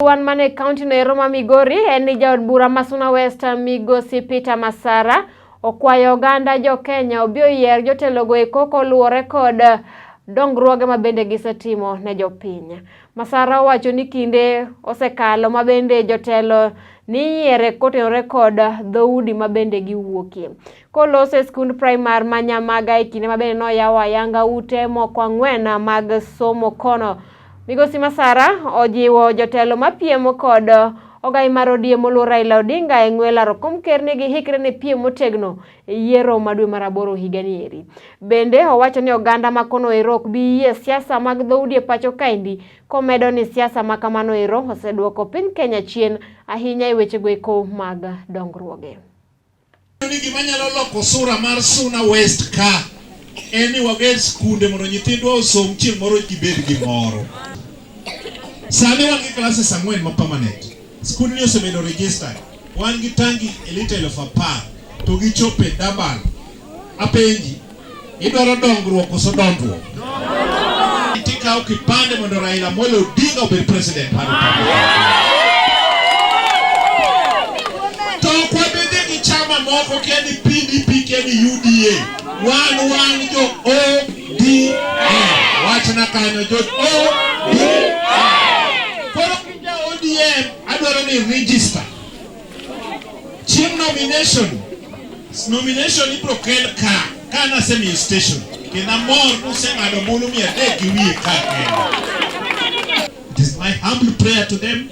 Wan mane county no Roma Migori eni jaod bura Masuna West Migosi Peter Masara okwayo oganda jo Kenya obi oyier jotelo go eko koluwore kod dongruoge mabende gisetimo ne jopiny. Masara owacho ni kinde osekalo mabende jotelo ni yiere kotenore kod Dhoudi mabende giwuokie. Kolose skund primar Manyamaga kinde mabende no yawa yanga ute moko ang'wen mag somo kono. Migosi Masara ojiwo jotelo mapiemo kod ogai mar ODM Raila Odinga e ng'we laro kom ker ni gihikre ne piem motegno e yiero ma dwe mar 8 higani eri. Bende owacho ni oganda makono ero ok bi yie siasa mag Dhoudi e pacho kaendi, komedo ni siasa makamano ero oseduoko piny Kenya chien ahinya e weche go eko mag dongruoge. Gima nyalo loko sura mar Suna West ka eni wager skunde mondo nyithindwa osom chieng' moro gibed gi moro. Sani wan gi classes 4 ma permanent. Skund ni osebedo registered. Wan gi tangi elite 10,000 to gichope dabal. Apenji, idwaro dongruok koso dongruok? Itikao kipande mondo Raila Amolo Odinga obed president mar to kwa bende gi chama moko keni PDP keni UDA. Wan jo ODM. Wachna kanyo jo ODM. ODM adwaro ni register. Chieng nomination ibro kel ka na semi station. Kena mor no sengado bulu mi adek gi wiye ka. It is my humble prayer to them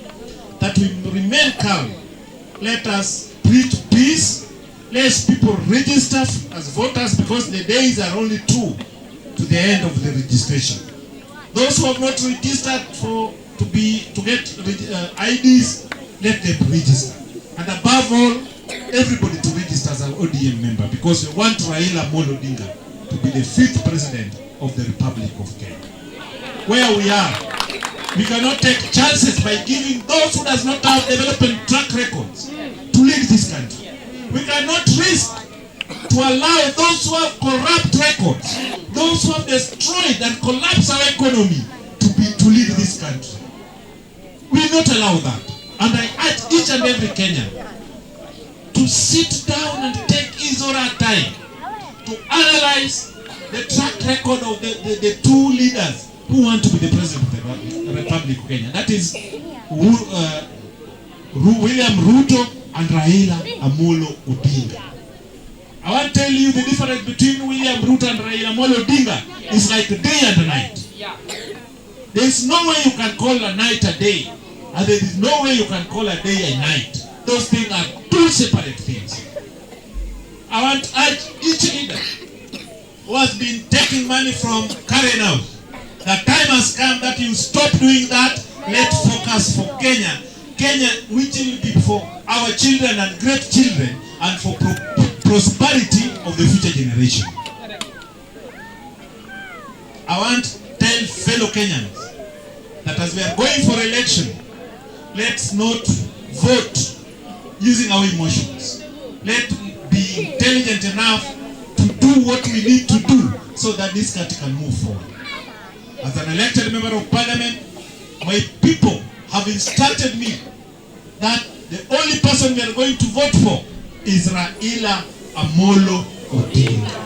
that we remain calm. Let us preach peace. Let people register as voters because the days are only 2 to the end of the registration. Those who have not registered to get IDs, let them register. And above all, everybody to register as an ODM member because we want Raila Amolo Odinga to be the 5th president of the Republic of Kenya. Where we are, we cannot take chances by giving those who does not have development track records to lead this country. We cannot risk to allow those who have corrupt records, those who have destroyed and collapsed our economy to lead this country. We will not allow that. And I urge each and every Kenyan to sit down and take his or her time to analyze the track record of the 2 leaders who want to be the president of the Republic of Kenya. That is William Ruto and Raila Amolo Odinga. I want to tell you the difference between William Ruto and Raila Amolo Odinga is like day and night. There is no way you can call a night a day, and there is no way you can call a day a night. Those things are 2 separate things. I want to urge each leader who has been taking money from Karen House, the time has come that you stop doing that. Let's focus for Kenya. Kenya, which will be for our children and great children, and for prosperity of the future generation. I want to tell fellow Kenyans that as we are going for election, let's not vote using our emotions. Let's be intelligent enough to do what we need to do so that this country can move forward. As an elected member of parliament, my people have instructed me that the only person we are going to vote for is Raila Amolo Odinga.